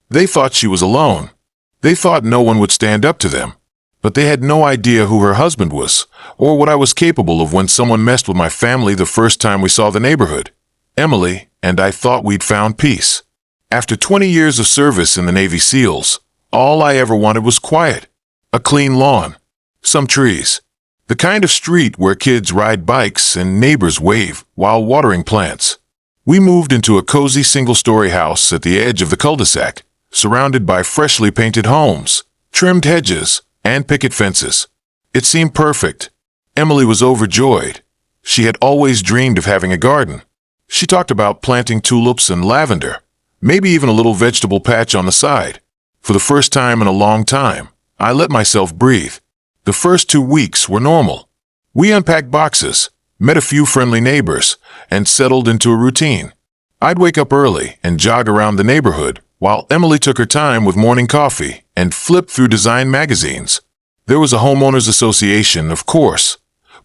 They thought she was alone. They thought no one would stand up to them. But they had no idea who her husband was, or what I was capable of when someone messed with my family the first time we saw the neighborhood. Emily and I thought we'd found peace. After 20 years of service in the Navy SEALs, all I ever wanted was quiet. A clean lawn. Some trees. The kind of street where kids ride bikes and neighbors wave while watering plants. We moved into a cozy single-story house at the edge of the cul-de-sac, surrounded by freshly painted homes, trimmed hedges, and picket fences. It seemed perfect. Emily was overjoyed. She had always dreamed of having a garden. She talked about planting tulips and lavender, maybe even a little vegetable patch on the side. For the first time in a long time, I let myself breathe. The first 2 weeks were normal. We unpacked boxes, met a few friendly neighbors, and settled into a routine. I'd wake up early and jog around the neighborhood, while Emily took her time with morning coffee and flipped through design magazines. There was a homeowners association, of course,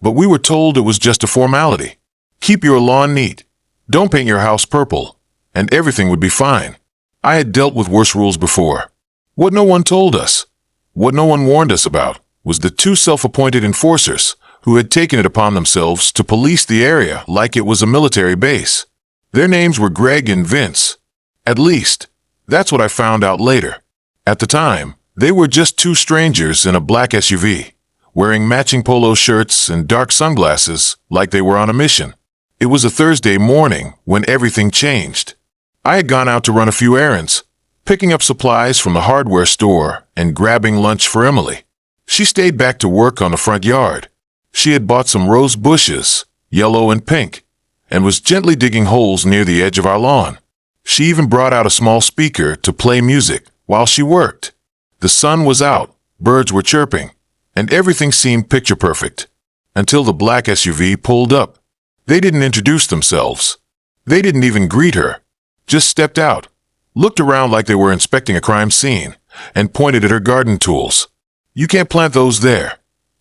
but we were told it was just a formality. Keep your lawn neat. Don't paint your house purple, and everything would be fine. I had dealt with worse rules before. What no one told us, what no one warned us about, was the 2 self-appointed enforcers who had taken it upon themselves to police the area like it was a military base. Their names were Greg and Vince. At least, that's what I found out later. At the time, they were just 2 strangers in a black SUV, wearing matching polo shirts and dark sunglasses like they were on a mission. It was a Thursday morning when everything changed. I had gone out to run a few errands, picking up supplies from the hardware store and grabbing lunch for Emily. She stayed back to work on the front yard. She had bought some rose bushes, yellow and pink, and was gently digging holes near the edge of our lawn. She even brought out a small speaker to play music while she worked. The sun was out, birds were chirping, and everything seemed picture perfect. Until the black SUV pulled up. They didn't introduce themselves. They didn't even greet her. Just stepped out, looked around like they were inspecting a crime scene, and pointed at her garden tools. "You can't plant those there,"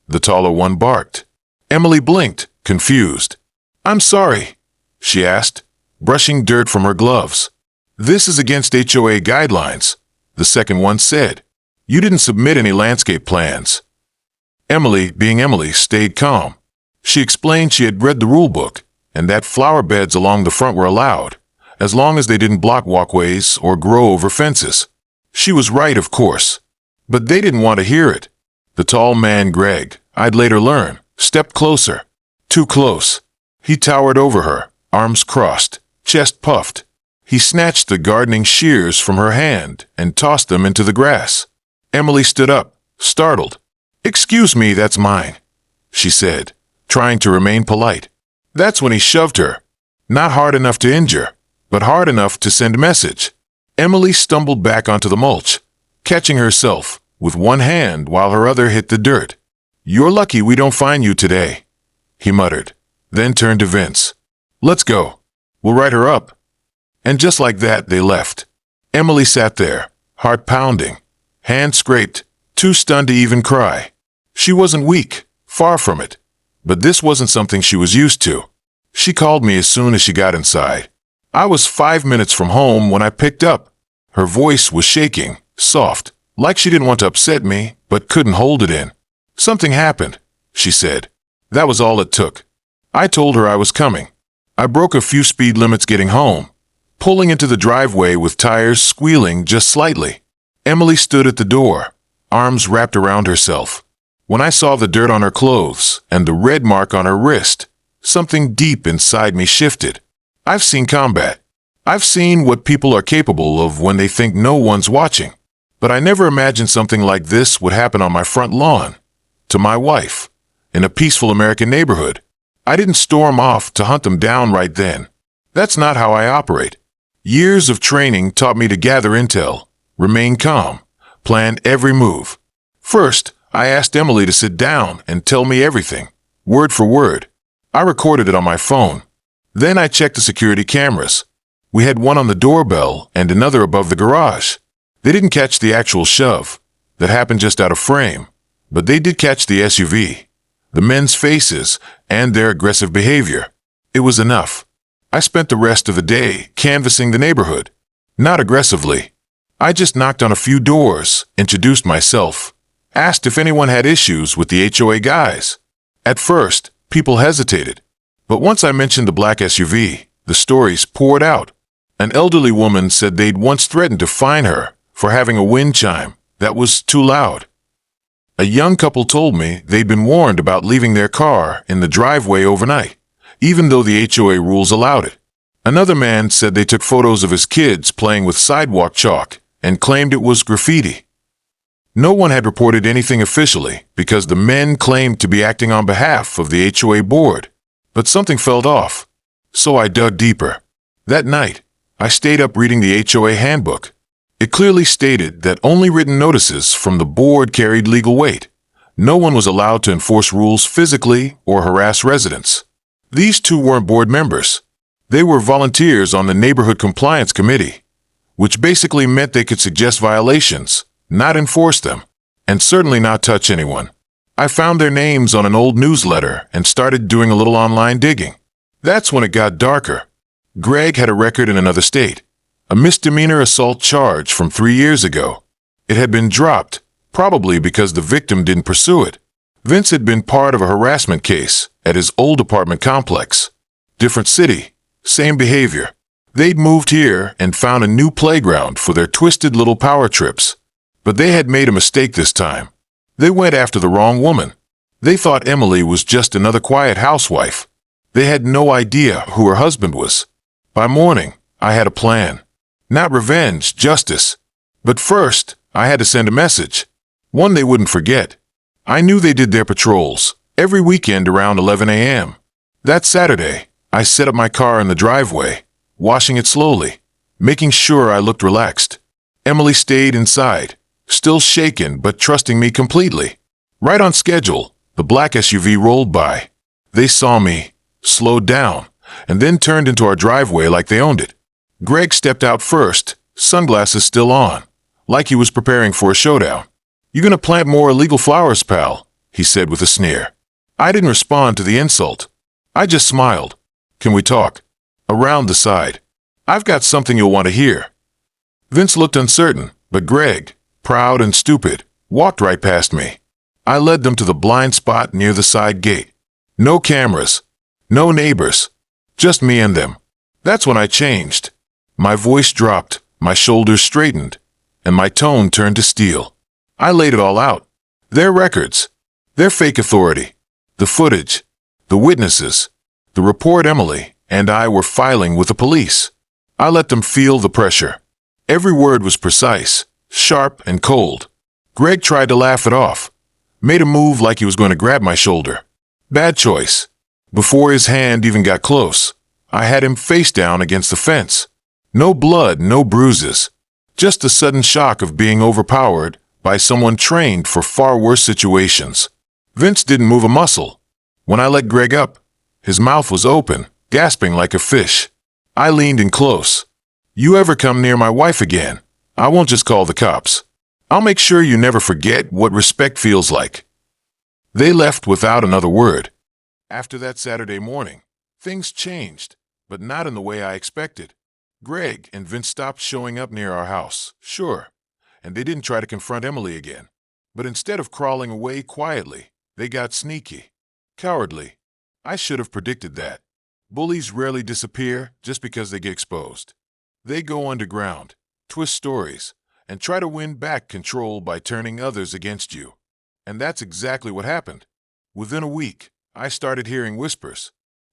the taller one barked. Emily blinked, confused. "I'm sorry," she asked, brushing dirt from her gloves. "This is against HOA guidelines," the second one said. "You didn't submit any landscape plans." Emily, being Emily, stayed calm. She explained she had read the rule book, and that flower beds along the front were allowed, as long as they didn't block walkways or grow over fences. She was right, of course. But they didn't want to hear it. The tall man, Greg, I'd later learn, stepped closer. Too close. He towered over her, arms crossed, chest puffed. He snatched the gardening shears from her hand and tossed them into the grass. Emily stood up, startled. "Excuse me, that's mine," she said, trying to remain polite. That's when he shoved her. Not hard enough to injure, but hard enough to send a message. Emily stumbled back onto the mulch, catching herself with one hand while her other hit the dirt. "You're lucky we don't find you today," he muttered, then turned to Vince. "Let's go. We'll write her up." And just like that, they left. Emily sat there, heart pounding, hand scraped, too stunned to even cry. She wasn't weak, far from it. But this wasn't something she was used to. She called me as soon as she got inside. I was 5 minutes from home when I picked up. Her voice was shaking, soft, like she didn't want to upset me, but couldn't hold it in. "Something happened," she said. That was all it took. I told her I was coming. I broke a few speed limits getting home, pulling into the driveway with tires squealing just slightly. Emily stood at the door, arms wrapped around herself. When I saw the dirt on her clothes and the red mark on her wrist, something deep inside me shifted. I've seen combat. I've seen what people are capable of when they think no one's watching. But I never imagined something like this would happen on my front lawn, to my wife, in a peaceful American neighborhood. I didn't storm off to hunt them down right then. That's not how I operate. Years of training taught me to gather intel, remain calm, plan every move. First, I asked Emily to sit down and tell me everything, word for word. I recorded it on my phone. Then I checked the security cameras. We had one on the doorbell and another above the garage. They didn't catch the actual shove. That happened just out of frame. But they did catch the SUV, the men's faces, and their aggressive behavior. It was enough. I spent the rest of the day canvassing the neighborhood. Not aggressively. I just knocked on a few doors, introduced myself, asked if anyone had issues with the HOA guys. At first, people hesitated. But once I mentioned the black SUV, the stories poured out. An elderly woman said they'd once threatened to fine her for having a wind chime that was too loud. A young couple told me they'd been warned about leaving their car in the driveway overnight, even though the HOA rules allowed it. Another man said they took photos of his kids playing with sidewalk chalk and claimed it was graffiti. No one had reported anything officially because the men claimed to be acting on behalf of the HOA board, but something felt off. So I dug deeper. That night, I stayed up reading the HOA handbook. It clearly stated that only written notices from the board carried legal weight. No one was allowed to enforce rules physically or harass residents. These two weren't board members. They were volunteers on the Neighborhood Compliance Committee, which basically meant they could suggest violations, not enforce them, and certainly not touch anyone. I found their names on an old newsletter and started doing a little online digging. That's when it got darker. Greg had a record in another state, a misdemeanor assault charge from 3 years ago. It had been dropped, probably because the victim didn't pursue it. Vince had been part of a harassment case at his old apartment complex. Different city, same behavior. They'd moved here and found a new playground for their twisted little power trips. But they had made a mistake this time. They went after the wrong woman. They thought Emily was just another quiet housewife. They had no idea who her husband was. By morning, I had a plan. Not revenge, justice. But first, I had to send a message. One they wouldn't forget. I knew they did their patrols every weekend around 11 a.m. That Saturday, I set up my car in the driveway, washing it slowly, making sure I looked relaxed. Emily stayed inside, still shaken but trusting me completely. Right on schedule, the black SUV rolled by. They saw me, slowed down, and then turned into our driveway like they owned it. Greg stepped out first, sunglasses still on, like he was preparing for a showdown. "You gonna plant more illegal flowers, pal?" he said with a sneer. I didn't respond to the insult. I just smiled. "Can we talk?" "Around the side. I've got something you'll want to hear." Vince looked uncertain, but Greg, proud and stupid, walked right past me. I led them to the blind spot near the side gate. No cameras, no neighbors, just me and them. That's when I changed. My voice dropped, my shoulders straightened, and my tone turned to steel. I laid it all out. Their records, their fake authority, the footage, the witnesses, the report Emily and I were filing with the police. I let them feel the pressure. Every word was precise, sharp and cold. Greg tried to laugh it off, made a move like he was going to grab my shoulder. Bad choice. Before his hand even got close, I had him face down against the fence. No blood, no bruises. Just the sudden shock of being overpowered by someone trained for far worse situations. Vince didn't move a muscle. When I let Greg up, his mouth was open, gasping like a fish. I leaned in close. "You ever come near my wife again, I won't just call the cops. I'll make sure you never forget what respect feels like." They left without another word. After that Saturday morning, things changed, but not in the way I expected. Greg and Vince stopped showing up near our house, sure, and they didn't try to confront Emily again. But instead of crawling away quietly, they got sneaky, cowardly. I should have predicted that. Bullies rarely disappear just because they get exposed. They go underground, twist stories, and try to win back control by turning others against you. And that's exactly what happened. Within a week, I started hearing whispers.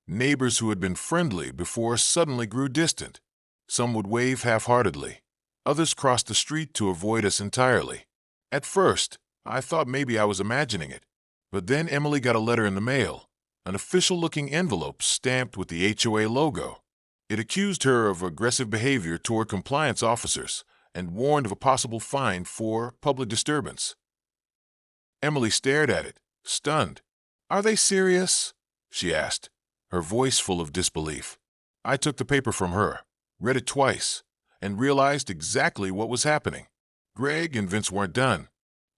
Neighbors who had been friendly before suddenly grew distant. Some would wave half-heartedly. Others crossed the street to avoid us entirely. At first, I thought maybe I was imagining it. But then Emily got a letter in the mail, an official-looking envelope stamped with the HOA logo. It accused her of aggressive behavior toward compliance officers and warned of a possible fine for public disturbance. Emily stared at it, stunned. "Are they serious?" she asked, her voice full of disbelief. I took the paper from her, read it twice, and realized exactly what was happening. Greg and Vince weren't done.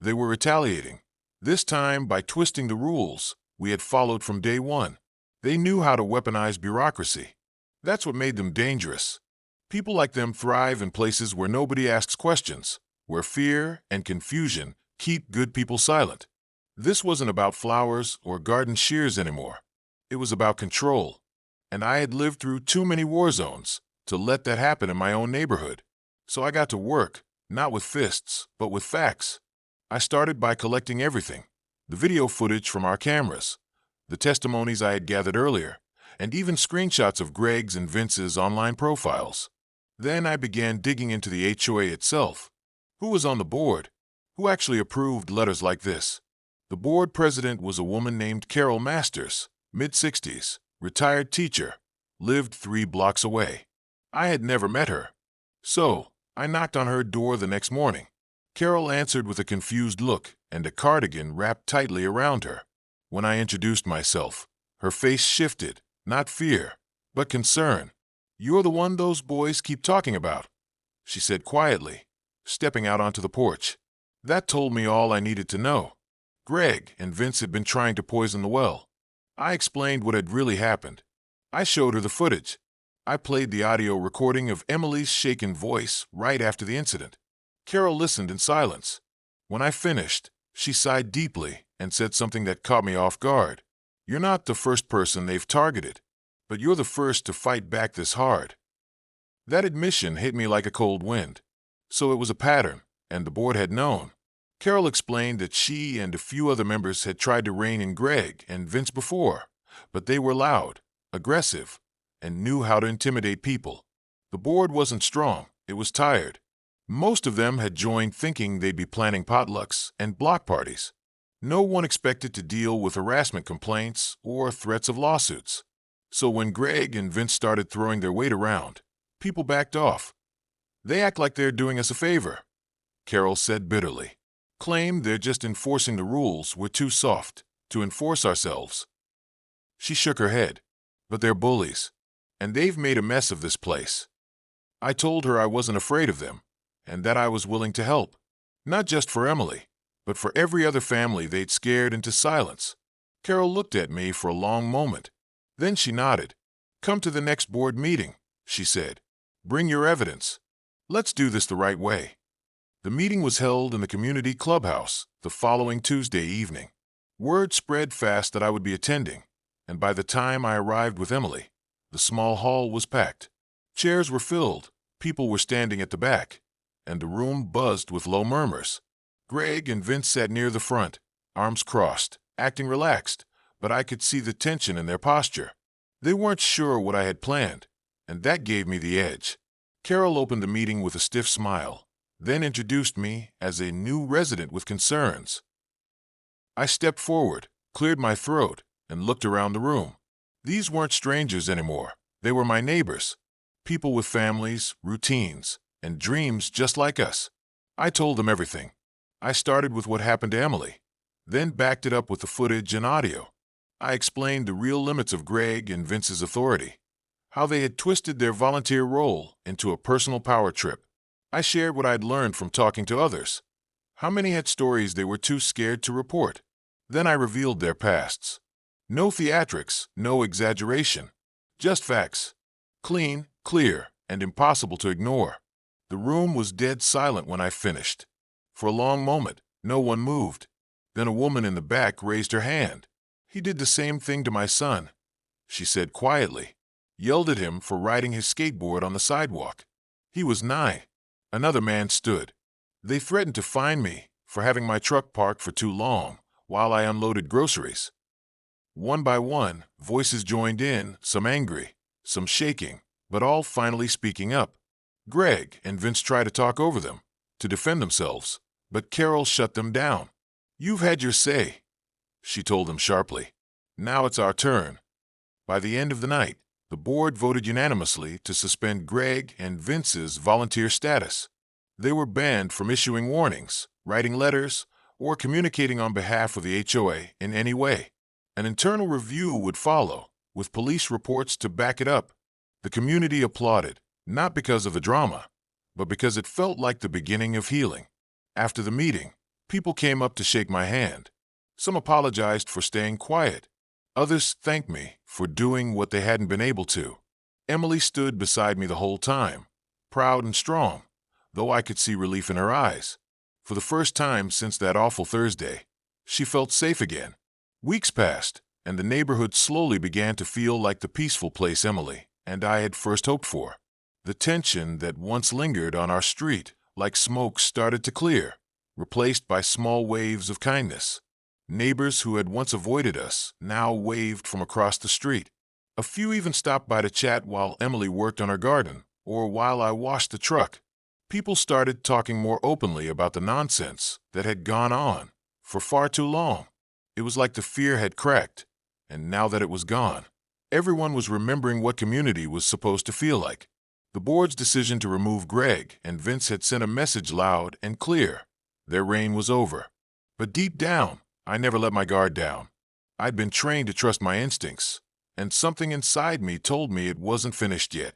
They were retaliating, this time by twisting the rules we had followed from day one. They knew how to weaponize bureaucracy. That's what made them dangerous. People like them thrive in places where nobody asks questions, where fear and confusion keep good people silent. This wasn't about flowers or garden shears anymore. It was about control. And I had lived through too many war zones to let that happen in my own neighborhood. So I got to work, not with fists, but with facts. I started by collecting everything: the video footage from our cameras, the testimonies I had gathered earlier, and even screenshots of Greg's and Vince's online profiles. Then I began digging into the HOA itself. Who was on the board? Who actually approved letters like this? The board president was a woman named Carol Masters, mid-60s, retired teacher, lived 3 blocks away. I had never met her. So, I knocked on her door the next morning. Carol answered with a confused look and a cardigan wrapped tightly around her. When I introduced myself, her face shifted, not fear, but concern. "You're the one those boys keep talking about," she said quietly, stepping out onto the porch. That told me all I needed to know. Greg and Vince had been trying to poison the well. I explained what had really happened. I showed her the footage. I played the audio recording of Emily's shaken voice right after the incident. Carol listened in silence. When I finished, she sighed deeply and said something that caught me off guard. "You're not the first person they've targeted, but you're the first to fight back this hard." That admission hit me like a cold wind. So it was a pattern, and the board had known. Carol explained that she and a few other members had tried to rein in Greg and Vince before, but they were loud, aggressive, and knew how to intimidate people. The board wasn't strong, it was tired. Most of them had joined thinking they'd be planning potlucks and block parties. No one expected to deal with harassment complaints or threats of lawsuits. So when Greg and Vince started throwing their weight around, people backed off. "They act like they're doing us a favor," Carol said bitterly. "Claim they're just enforcing the rules we're too soft to enforce ourselves." She shook her head. "But they're bullies, and they've made a mess of this place." I told her I wasn't afraid of them, and that I was willing to help. Not just for Emily, but for every other family they'd scared into silence. Carol looked at me for a long moment. Then she nodded. "Come to the next board meeting," she said. "Bring your evidence. Let's do this the right way." The meeting was held in the community clubhouse the following Tuesday evening. Word spread fast that I would be attending, and by the time I arrived with Emily, the small hall was packed. Chairs were filled, people were standing at the back, and the room buzzed with low murmurs. Greg and Vince sat near the front, arms crossed, acting relaxed, but I could see the tension in their posture. They weren't sure what I had planned, and that gave me the edge. Carol opened the meeting with a stiff smile, then introduced me as a new resident with concerns. I stepped forward, cleared my throat, and looked around the room. These weren't strangers anymore. They were my neighbors, people with families, routines, and dreams just like us. I told them everything. I started with what happened to Emily, then backed it up with the footage and audio. I explained the real limits of Greg and Vince's authority, how they had twisted their volunteer role into a personal power trip. I shared what I'd learned from talking to others, how many had stories they were too scared to report. Then I revealed their pasts. No theatrics, no exaggeration, just facts. Clean, clear, and impossible to ignore. The room was dead silent when I finished. For a long moment, no one moved. Then a woman in the back raised her hand. "He did the same thing to my son," she said quietly. "Yelled at him for riding his skateboard on the sidewalk. He was 9. Another man stood. They threatened to fine me for having my truck parked for too long while I unloaded groceries." One by one, voices joined in, some angry, some shaking, but all finally speaking up. Greg and Vince tried to talk over them, to defend themselves, but Carol shut them down. "You've had your say," she told them sharply. "Now it's our turn." By the end of the night, the board voted unanimously to suspend Greg and Vince's volunteer status. They were banned from issuing warnings, writing letters, or communicating on behalf of the HOA in any way. An internal review would follow, with police reports to back it up. The community applauded, not because of the drama, but because it felt like the beginning of healing. After the meeting, people came up to shake my hand. Some apologized for staying quiet. Others thanked me for doing what they hadn't been able to. Emily stood beside me the whole time, proud and strong, though I could see relief in her eyes. For the first time since that awful Thursday, she felt safe again. Weeks passed, and the neighborhood slowly began to feel like the peaceful place Emily and I had first hoped for. The tension that once lingered on our street like smoke started to clear, replaced by small waves of kindness. Neighbors who had once avoided us now waved from across the street. A few even stopped by to chat while Emily worked on her garden or while I washed the truck. People started talking more openly about the nonsense that had gone on for far too long. It was like the fear had cracked, and now that it was gone, everyone was remembering what community was supposed to feel like. The board's decision to remove Greg and Vince had sent a message loud and clear. Their reign was over. But deep down, I never let my guard down. I'd been trained to trust my instincts, and something inside me told me it wasn't finished yet.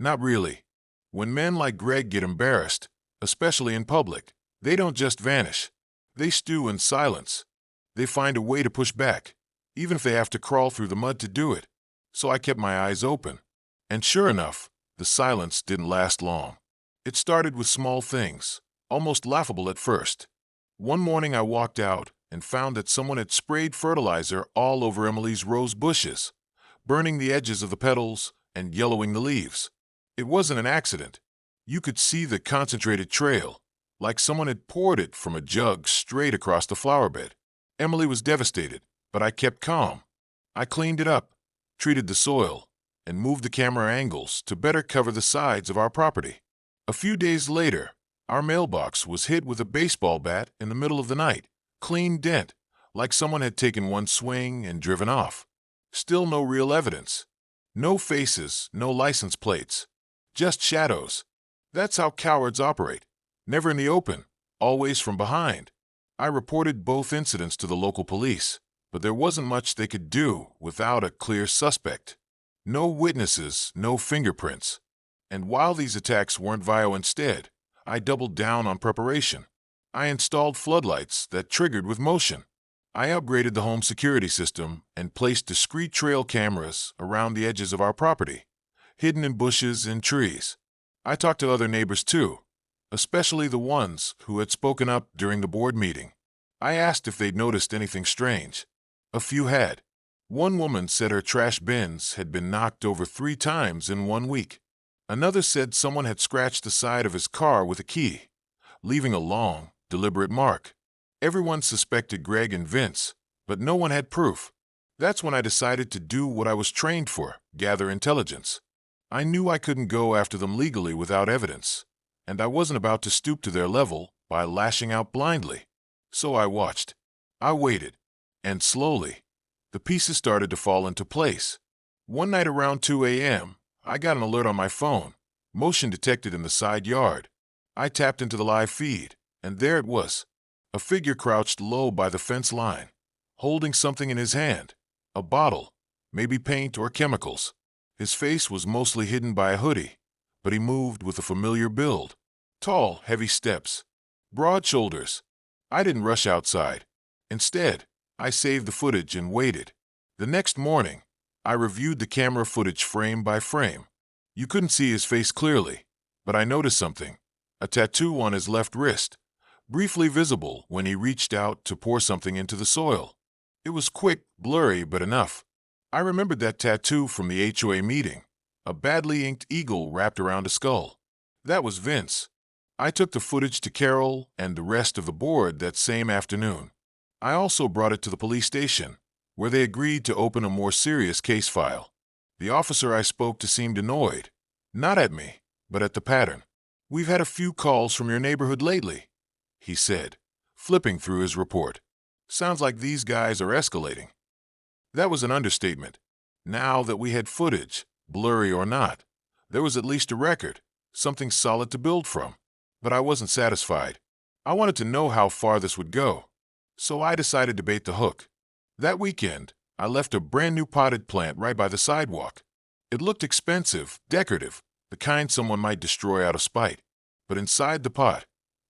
Not really. When men like Greg get embarrassed, especially in public, they don't just vanish. They stew in silence. They find a way to push back, even if they have to crawl through the mud to do it. So I kept my eyes open. And sure enough, the silence didn't last long. It started with small things, almost laughable at first. One morning I walked out and found that someone had sprayed fertilizer all over Emily's rose bushes, burning the edges of the petals and yellowing the leaves. It wasn't an accident. You could see the concentrated trail, like someone had poured it from a jug straight across the flower bed. Emily was devastated, but I kept calm. I cleaned it up, treated the soil, and moved the camera angles to better cover the sides of our property. A few days later, our mailbox was hit with a baseball bat in the middle of the night, clean dent, like someone had taken one swing and driven off. Still no real evidence. No faces, no license plates. Just shadows. That's how cowards operate. Never in the open, always from behind. I reported both incidents to the local police, but there wasn't much they could do without a clear suspect. No witnesses, no fingerprints. And while these attacks weren't vile instead, I doubled down on preparation. I installed floodlights that triggered with motion. I upgraded the home security system and placed discreet trail cameras around the edges of our property, hidden in bushes and trees. I talked to other neighbors too, especially the ones who had spoken up during the board meeting. I asked if they'd noticed anything strange. A few had. One woman said her trash bins had been knocked over 3 times in 1 week. Another said someone had scratched the side of his car with a key, leaving a long, deliberate mark. Everyone suspected Greg and Vince, but no one had proof. That's when I decided to do what I was trained for, gather intelligence. I knew I couldn't go after them legally without evidence, and I wasn't about to stoop to their level by lashing out blindly. So I watched. I waited. And slowly, the pieces started to fall into place. One night around 2 a.m., I got an alert on my phone, motion detected in the side yard. I tapped into the live feed, and there it was. A figure crouched low by the fence line, holding something in his hand, a bottle, maybe paint or chemicals. His face was mostly hidden by a hoodie, but he moved with a familiar build. Tall, heavy steps, broad shoulders. I didn't rush outside. Instead, I saved the footage and waited. The next morning, I reviewed the camera footage frame by frame. You couldn't see his face clearly, but I noticed something. A tattoo on his left wrist, briefly visible when he reached out to pour something into the soil. It was quick, blurry, but enough. I remembered that tattoo from the HOA meeting, a badly inked eagle wrapped around a skull. That was Vince. I took the footage to Carol and the rest of the board that same afternoon. I also brought it to the police station, where they agreed to open a more serious case file. The officer I spoke to seemed annoyed, not at me, but at the pattern. "We've had a few calls from your neighborhood lately," he said, flipping through his report. "Sounds like these guys are escalating." That was an understatement. Now that we had footage, blurry or not, there was at least a record, something solid to build from. But I wasn't satisfied. I wanted to know how far this would go. So I decided to bait the hook. That weekend, I left a brand new potted plant right by the sidewalk. It looked expensive, decorative, the kind someone might destroy out of spite. But inside the pot,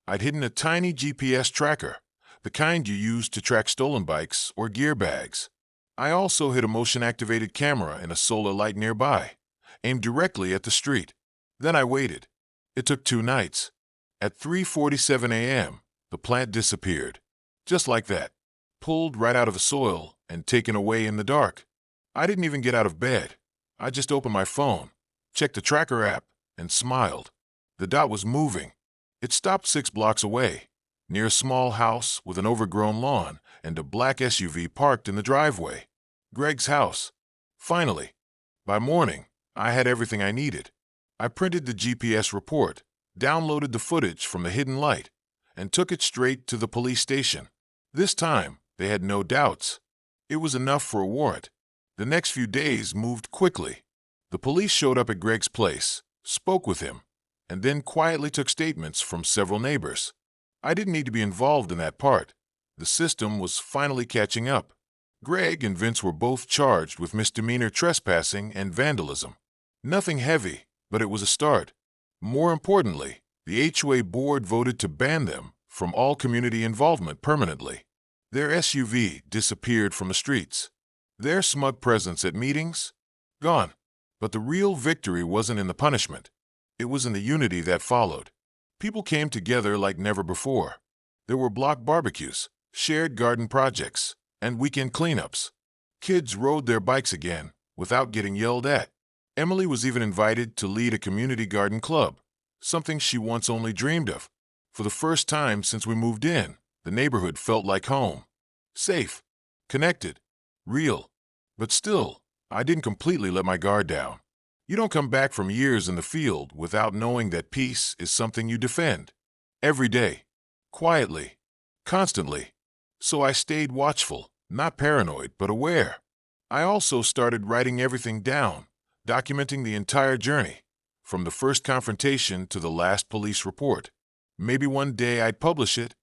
I'd hidden a tiny GPS tracker, the kind you use to track stolen bikes or gear bags. I also hid a motion-activated camera and a solar light nearby, aimed directly at the street. Then I waited. It took 2 nights. At 3:47 a.m., the plant disappeared. Just like that. Pulled right out of the soil and taken away in the dark. I didn't even get out of bed. I just opened my phone, checked the tracker app, and smiled. The dot was moving. It stopped 6 blocks away, near a small house with an overgrown lawn and a black SUV parked in the driveway. Greg's house. Finally. By morning, I had everything I needed. I printed the GPS report, downloaded the footage from the hidden light, and took it straight to the police station. This time, they had no doubts. It was enough for a warrant. The next few days moved quickly. The police showed up at Greg's place, spoke with him, and then quietly took statements from several neighbors. I didn't need to be involved in that part. The system was finally catching up. Greg and Vince were both charged with misdemeanor trespassing and vandalism. Nothing heavy, but it was a start. More importantly, the HOA board voted to ban them from all community involvement permanently. Their SUV disappeared from the streets. Their smug presence at meetings? Gone. But the real victory wasn't in the punishment. It was in the unity that followed. People came together like never before. There were block barbecues, shared garden projects, and weekend cleanups. Kids rode their bikes again without getting yelled at. Emily was even invited to lead a community garden club, something she once only dreamed of. For the first time since we moved in, the neighborhood felt like home. Safe, connected, real. But still, I didn't completely let my guard down. You don't come back from years in the field without knowing that peace is something you defend. Every day. Quietly. Constantly. So I stayed watchful, not paranoid, but aware. I also started writing everything down, documenting the entire journey, from the first confrontation to the last police report. Maybe one day I'd publish it,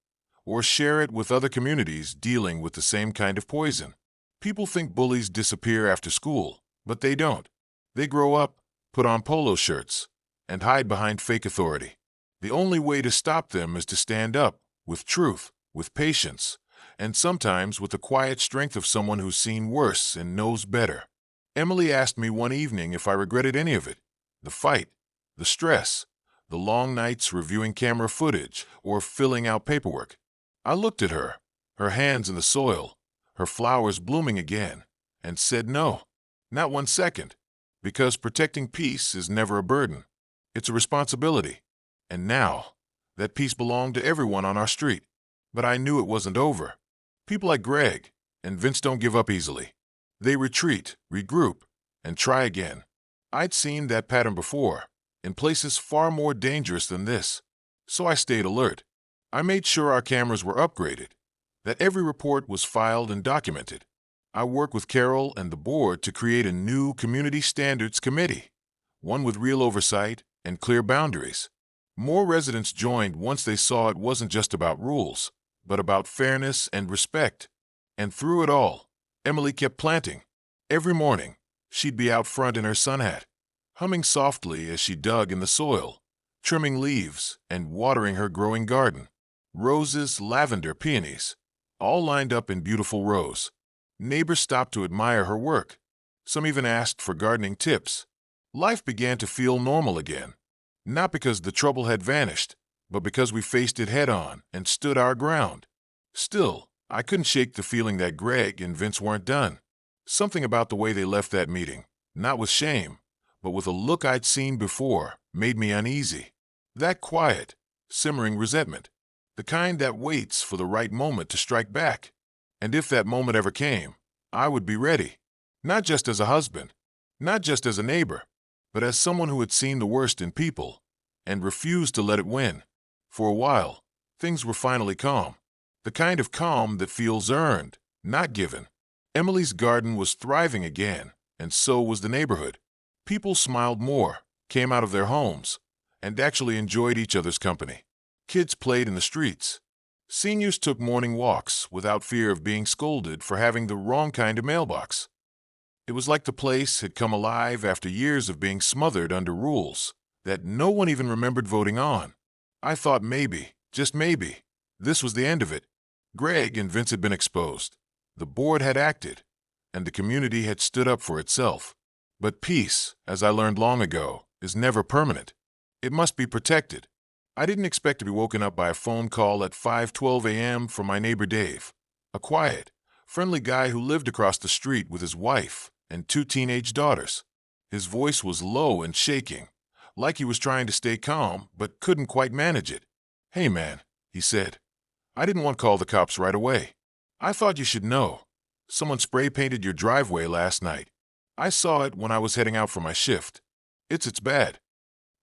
or share it with other communities dealing with the same kind of poison. People think bullies disappear after school, but they don't. They grow up, put on polo shirts, and hide behind fake authority. The only way to stop them is to stand up, with truth, with patience, and sometimes with the quiet strength of someone who's seen worse and knows better. Emily asked me one evening if I regretted any of it. The fight, the stress, the long nights reviewing camera footage or filling out paperwork. I looked at her, her hands in the soil, her flowers blooming again, and said no, not 1 second, because protecting peace is never a burden. It's a responsibility. And now, that peace belonged to everyone on our street. But I knew it wasn't over. People like Greg and Vince don't give up easily. They retreat, regroup, and try again. I'd seen that pattern before, in places far more dangerous than this. So I stayed alert. I made sure our cameras were upgraded, that every report was filed and documented. I worked with Carol and the board to create a new Community Standards Committee, one with real oversight and clear boundaries. More residents joined once they saw it wasn't just about rules, but about fairness and respect. And through it all, Emily kept planting. Every morning, she'd be out front in her sun hat, humming softly as she dug in the soil, trimming leaves and watering her growing garden. Roses, lavender, peonies, all lined up in beautiful rows. Neighbors stopped to admire her work. Some even asked for gardening tips. Life began to feel normal again. Not because the trouble had vanished, but because we faced it head-on and stood our ground. Still, I couldn't shake the feeling that Greg and Vince weren't done. Something about the way they left that meeting, not with shame, but with a look I'd seen before, made me uneasy. That quiet, simmering resentment. The kind that waits for the right moment to strike back. And if that moment ever came, I would be ready. Not just as a husband, not just as a neighbor, but as someone who had seen the worst in people and refused to let it win. For a while, things were finally calm. The kind of calm that feels earned, not given. Emily's garden was thriving again, and so was the neighborhood. People smiled more, came out of their homes, and actually enjoyed each other's company. Kids played in the streets. Seniors took morning walks without fear of being scolded for having the wrong kind of mailbox. It was like the place had come alive after years of being smothered under rules that no one even remembered voting on. I thought maybe, just maybe, this was the end of it. Greg and Vince had been exposed. The board had acted, and the community had stood up for itself. But peace, as I learned long ago, is never permanent. It must be protected. I didn't expect to be woken up by a phone call at 5:12 a.m. from my neighbor Dave, a quiet, friendly guy who lived across the street with his wife and two teenage daughters. His voice was low and shaking, like he was trying to stay calm but couldn't quite manage it. "Hey man," he said. "I didn't want to call the cops right away. I thought you should know. Someone spray painted your driveway last night. I saw it when I was heading out for my shift. It's bad."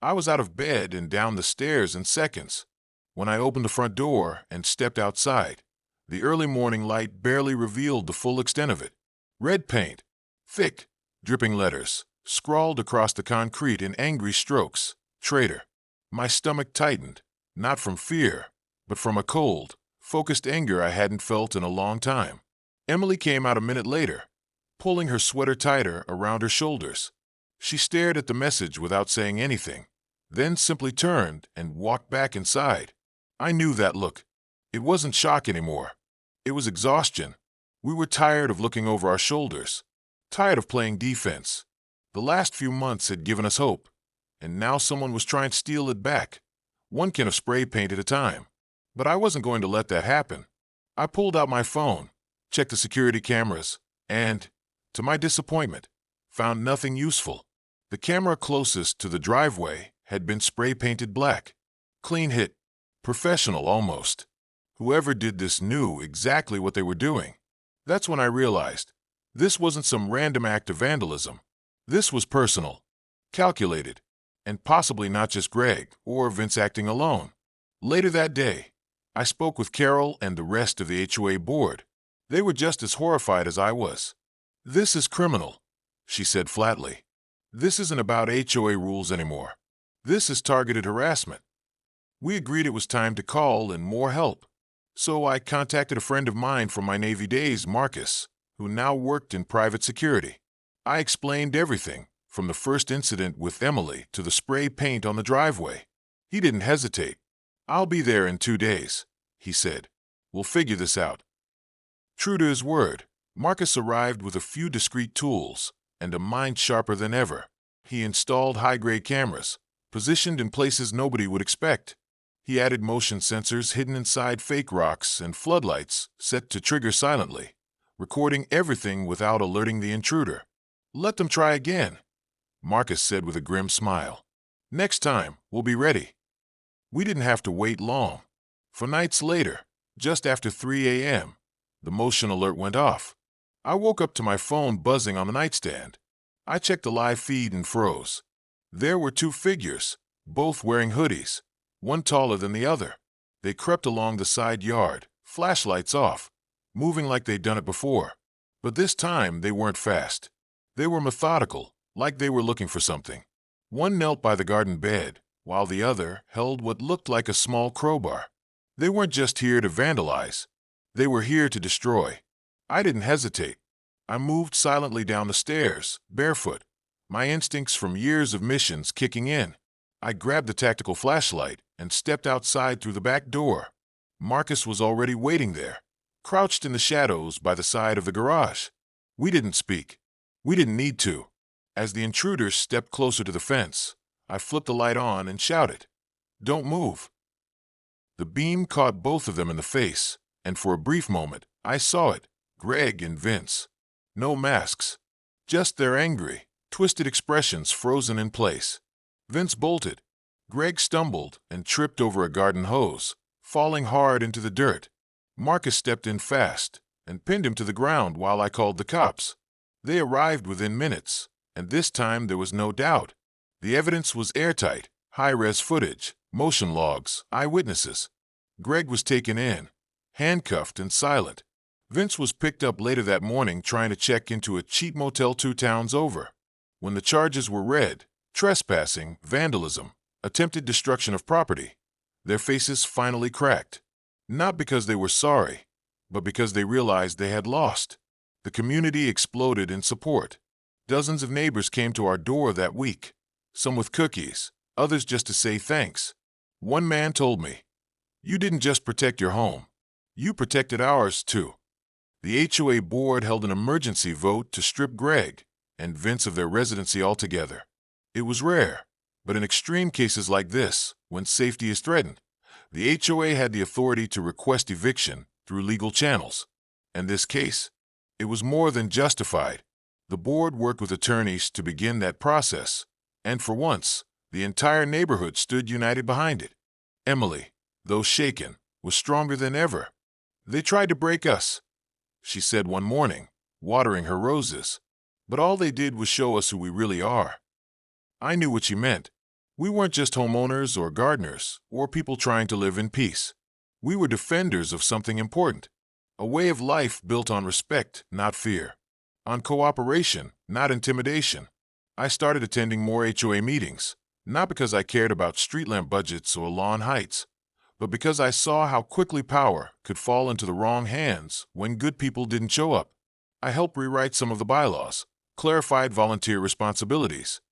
I was out of bed and down the stairs in seconds. When I opened the front door and stepped outside, the early morning light barely revealed the full extent of it. Red paint, thick, dripping letters, scrawled across the concrete in angry strokes. "Traitor." My stomach tightened, not from fear, but from a cold, focused anger I hadn't felt in a long time. Emily came out a minute later, pulling her sweater tighter around her shoulders. She stared at the message without saying anything, then simply turned and walked back inside. I knew that look. It wasn't shock anymore. It was exhaustion. We were tired of looking over our shoulders, tired of playing defense. The last few months had given us hope, and now someone was trying to steal it back, one can of spray paint at a time. But I wasn't going to let that happen. I pulled out my phone, checked the security cameras, and, to my disappointment, found nothing useful. The camera closest to the driveway had been spray painted black. Clean hit. Professional almost. Whoever did this knew exactly what they were doing. That's when I realized this wasn't some random act of vandalism. This was personal, calculated, and possibly not just Greg or Vince acting alone. Later that day, I spoke with Carol and the rest of the HOA board. They were just as horrified as I was. "This is criminal," she said flatly. "This isn't about HOA rules anymore. This is targeted harassment." We agreed it was time to call in more help. So I contacted a friend of mine from my Navy days, Marcus, who now worked in private security. I explained everything, from the first incident with Emily to the spray paint on the driveway. He didn't hesitate. "I'll be there in 2 days," he said. "We'll figure this out." True to his word, Marcus arrived with a few discreet tools and a mind sharper than ever. He installed high-grade cameras, positioned in places nobody would expect. He added motion sensors hidden inside fake rocks and floodlights set to trigger silently, recording everything without alerting the intruder. "Let them try again," Marcus said with a grim smile. "Next time, we'll be ready." We didn't have to wait long. For nights later, just after 3 a.m., the motion alert went off. I woke up to my phone buzzing on the nightstand. I checked the live feed and froze. There were two figures, both wearing hoodies, one taller than the other. They crept along the side yard, flashlights off, moving like they'd done it before. But this time they weren't fast. They were methodical, like they were looking for something. One knelt by the garden bed, while the other held what looked like a small crowbar. They weren't just here to vandalize. They were here to destroy. I didn't hesitate. I moved silently down the stairs, barefoot, my instincts from years of missions kicking in. I grabbed the tactical flashlight and stepped outside through the back door. Marcus was already waiting there, crouched in the shadows by the side of the garage. We didn't speak. We didn't need to. As the intruders stepped closer to the fence, I flipped the light on and shouted, "Don't move." The beam caught both of them in the face, and for a brief moment, I saw it, Greg and Vince. No masks, just their angry, twisted expressions frozen in place. Vince bolted. Greg stumbled and tripped over a garden hose, falling hard into the dirt. Marcus stepped in fast and pinned him to the ground while I called the cops. They arrived within minutes, and this time there was no doubt. The evidence was airtight, high-res footage, motion logs, eyewitnesses. Greg was taken in, handcuffed and silent. Vince was picked up later that morning trying to check into a cheap motel 2 towns over. When the charges were read, trespassing, vandalism, attempted destruction of property, their faces finally cracked. Not because they were sorry, but because they realized they had lost. The community exploded in support. Dozens of neighbors came to our door that week, some with cookies, others just to say thanks. One man told me, "You didn't just protect your home, you protected ours too." The HOA board held an emergency vote to strip Greg and Vince of their residency altogether. It was rare, But in extreme cases like this, when safety is threatened, the HOA had the authority to request eviction through legal channels. In this case, it was more than justified. The board worked with attorneys to begin that process, and for once, the entire neighborhood stood united behind it. Emily, though shaken, was stronger than ever. "They tried to break us," she said one morning, watering her roses, "but all they did was show us who we really are." I knew what she meant. We weren't just homeowners or gardeners or people trying to live in peace. We were defenders of something important, a way of life built on respect, not fear, on cooperation, not intimidation. I started attending more HOA meetings, not because I cared about street lamp budgets or lawn heights, but because I saw how quickly power could fall into the wrong hands when good people didn't show up. I helped rewrite some of the bylaws, clarified volunteer responsibilities,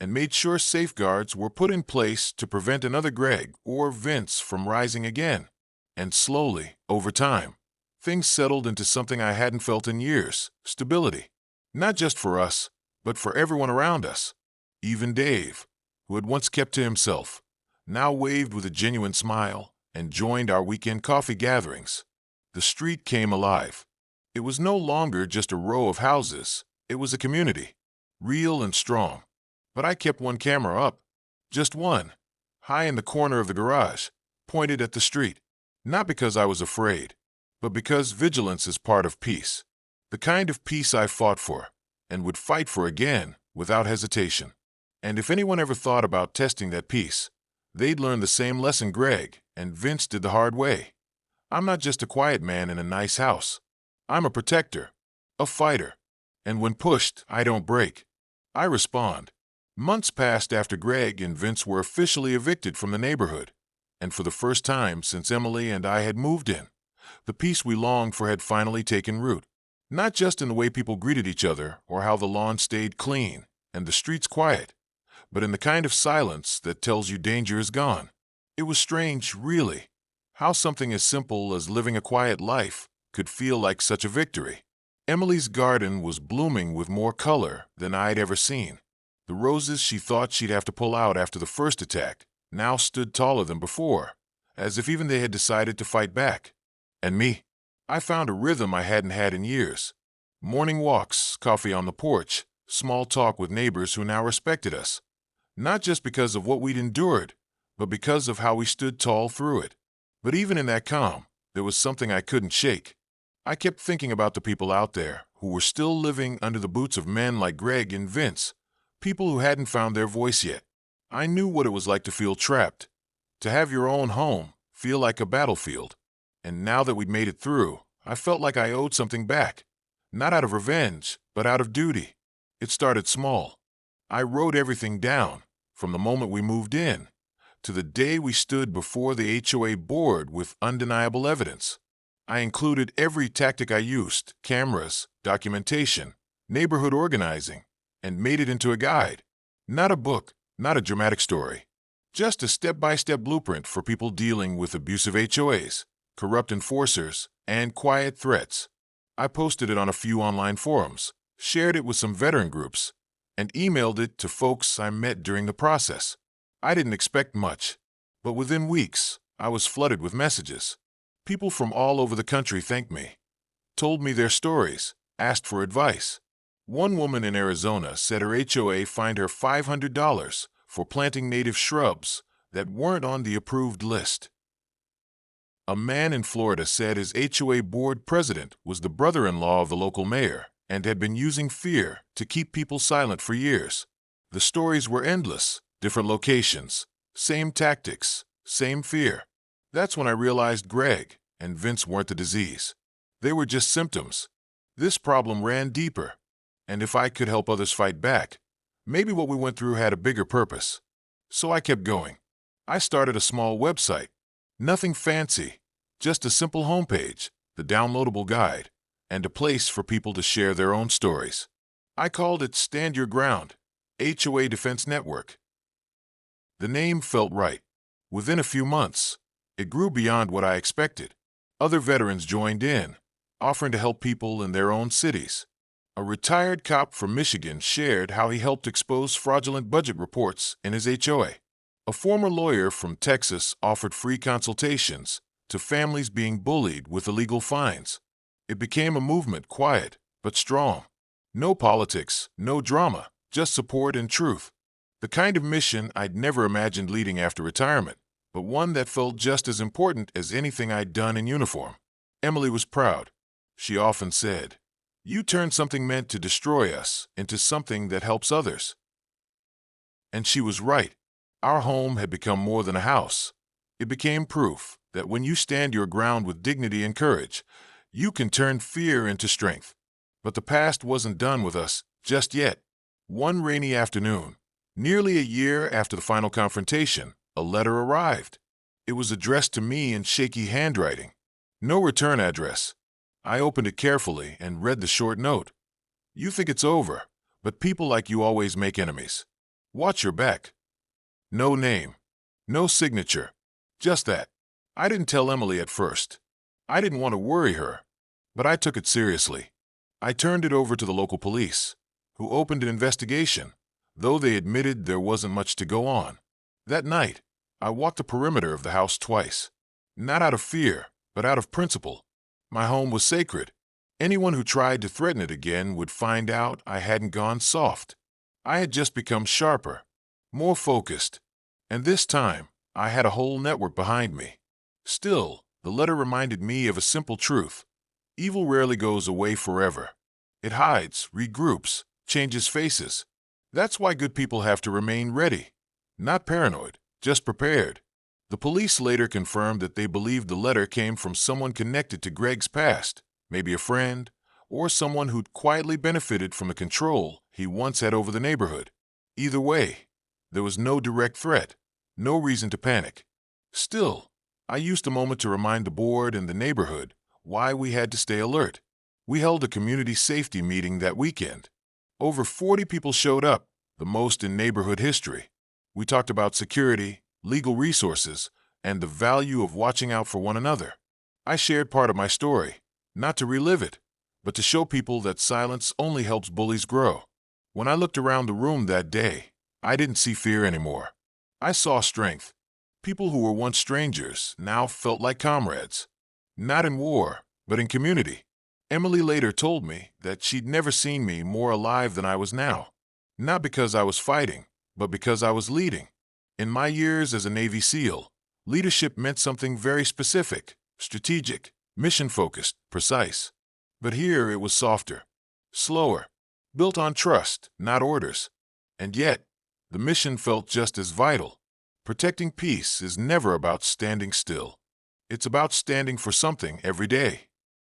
and made sure safeguards were put in place to prevent another Greg or Vince from rising again. And slowly, over time, things settled into something I hadn't felt in years: stability. Not just for us, but for everyone around us. Even Dave, who had once kept to himself, now waved with a genuine smile and joined our weekend coffee gatherings. The street came alive. It was no longer just a row of houses. It was a community, real and strong. But I kept one camera up, just one, high in the corner of the garage, pointed at the street. Not because I was afraid, but because vigilance is part of peace. The kind of peace I fought for, and would fight for again without hesitation. And if anyone ever thought about testing that peace, they'd learn the same lesson Greg and Vince did the hard way. I'm not just a quiet man in a nice house. I'm a protector, a fighter. And when pushed, I don't break. I respond. Months passed after Greg and Vince were officially evicted from the neighborhood, and for the first time since Emily and I had moved in, the peace we longed for had finally taken root. Not just in the way people greeted each other or how the lawn stayed clean and the streets quiet, but in the kind of silence that tells you danger is gone. It was strange, really, how something as simple as living a quiet life could feel like such a victory. Emily's garden was blooming with more color than I'd ever seen. The roses she thought she'd have to pull out after the first attack now stood taller than before, as if even they had decided to fight back. And me, I found a rhythm I hadn't had in years. Morning walks, coffee on the porch, small talk with neighbors who now respected us. Not just because of what we'd endured, but because of how we stood tall through it. But even in that calm, there was something I couldn't shake. I kept thinking about the people out there who were still living under the boots of men like Greg and Vince, people who hadn't found their voice yet. I knew what it was like to feel trapped, to have your own home feel like a battlefield. And now that we'd made it through, I felt like I owed something back. Not out of revenge, but out of duty. It started small. I wrote everything down, from the moment we moved in, to the day we stood before the HOA board with undeniable evidence. I included every tactic I used: cameras, documentation, neighborhood organizing, and made it into a guide. Not a book, not a dramatic story. Just a step-by-step blueprint for people dealing with abusive HOAs, corrupt enforcers, and quiet threats. I posted it on a few online forums, shared it with some veteran groups, and emailed it to folks I met during the process. I didn't expect much, but within weeks, I was flooded with messages. People from all over the country thanked me, told me their stories, asked for advice. One woman in Arizona said her HOA fined her $500 for planting native shrubs that weren't on the approved list. A man in Florida said his HOA board president was the brother-in-law of the local mayor and had been using fear to keep people silent for years. The stories were endless, different locations, same tactics, same fear. That's when I realized Greg and Vince weren't the disease. They were just symptoms. This problem ran deeper. And if I could help others fight back, maybe what we went through had a bigger purpose. So I kept going. I started a small website. Nothing fancy, just a simple homepage, the downloadable guide, and a place for people to share their own stories. I called it Stand Your Ground, HOA Defense Network. The name felt right. Within a few months, it grew beyond what I expected. Other veterans joined in, offering to help people in their own cities. A retired cop from Michigan shared how he helped expose fraudulent budget reports in his HOA. A former lawyer from Texas offered free consultations to families being bullied with illegal fines. It became a movement, quiet but strong. No politics, no drama, just support and truth. The kind of mission I'd never imagined leading after retirement, but one that felt just as important as anything I'd done in uniform. Emily was proud. She often said, "You turned something meant to destroy us into something that helps others." And she was right. Our home had become more than a house. It became proof that when you stand your ground with dignity and courage, you can turn fear into strength. But the past wasn't done with us just yet. One rainy afternoon, nearly a year after the final confrontation, a letter arrived. It was addressed to me in shaky handwriting. No return address. I opened it carefully and read the short note. "You think it's over, but people like you always make enemies. Watch your back." No name. No signature. Just that. I didn't tell Emily at first. I didn't want to worry her, but I took it seriously. I turned it over to the local police, who opened an investigation, though they admitted there wasn't much to go on. That night, I walked the perimeter of the house twice. Not out of fear, but out of principle. My home was sacred. Anyone who tried to threaten it again would find out I hadn't gone soft. I had just become sharper, more focused, and this time I had a whole network behind me. Still, the letter reminded me of a simple truth. Evil rarely goes away forever. It hides, regroups, changes faces. That's why good people have to remain ready. Not paranoid, just prepared. The police later confirmed that they believed the letter came from someone connected to Greg's past, maybe a friend, or someone who'd quietly benefited from the control he once had over the neighborhood. Either way, there was no direct threat, no reason to panic. Still, I used a moment to remind the board and the neighborhood why we had to stay alert. We held a community safety meeting that weekend. Over 40 people showed up, the most in neighborhood history. We talked about security, legal resources, and the value of watching out for one another. I shared part of my story, not to relive it, but to show people that silence only helps bullies grow. When I looked around the room that day, I didn't see fear anymore. I saw strength. People who were once strangers now felt like comrades. Not in war, but in community. Emily later told me that she'd never seen me more alive than I was now. Not because I was fighting, but because I was leading. In my years as a Navy SEAL, leadership meant something very specific, strategic, mission-focused, precise. But here it was softer, slower, built on trust, not orders. And yet, the mission felt just as vital. Protecting peace is never about standing still. It's about standing for something every day.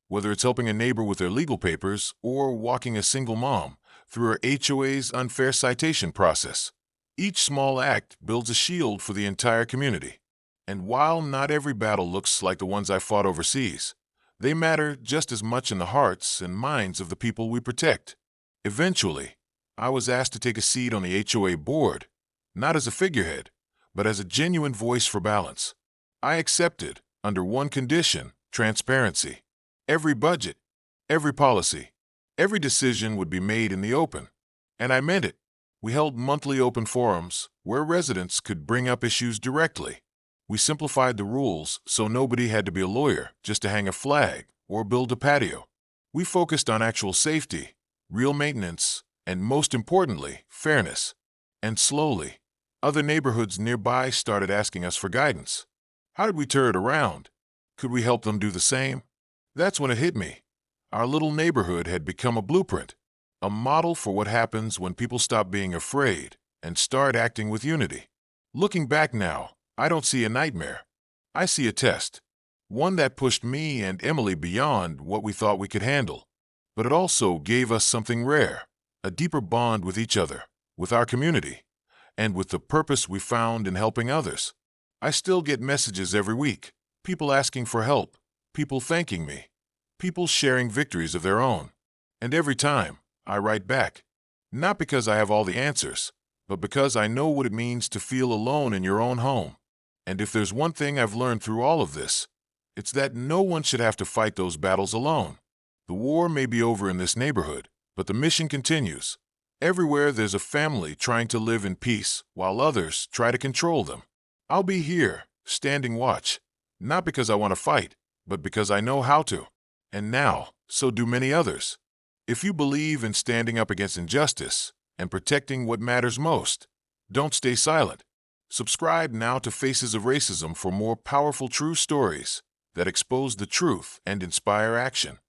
Whether it's helping a neighbor with their legal papers or walking a single mom through her HOA's unfair citation process. Each small act builds a shield for the entire community. And while not every battle looks like the ones I fought overseas, they matter just as much in the hearts and minds of the people we protect. Eventually, I was asked to take a seat on the HOA board, not as a figurehead, but as a genuine voice for balance. I accepted, under one condition, transparency. Every budget, every policy, every decision would be made in the open. And I meant it. We held monthly open forums where residents could bring up issues directly. We simplified the rules so nobody had to be a lawyer just to hang a flag or build a patio. We focused on actual safety, real maintenance, and most importantly, fairness. And slowly, other neighborhoods nearby started asking us for guidance. How did we turn it around? Could we help them do the same? That's when it hit me. Our little neighborhood had become a blueprint, a model for what happens when people stop being afraid and start acting with unity. Looking back now, I don't see a nightmare. I see a test, one that pushed me and Emily beyond what we thought we could handle. But it also gave us something rare, a deeper bond with each other, with our community, and with the purpose we found in helping others. I still get messages every week, people asking for help, people thanking me, people sharing victories of their own. And every time, I write back. Not because I have all the answers, but because I know what it means to feel alone in your own home. And if there's one thing I've learned through all of this, it's that no one should have to fight those battles alone. The war may be over in this neighborhood, But the mission continues. Everywhere there's a family trying to live in peace, while others try to control them. I'll be here, standing watch, not because I want to fight, but because I know how to. And now, so do many others. If you believe in standing up against injustice and protecting what matters most, don't stay silent. Subscribe now to Faces of Racism for more powerful true stories that expose the truth and inspire action.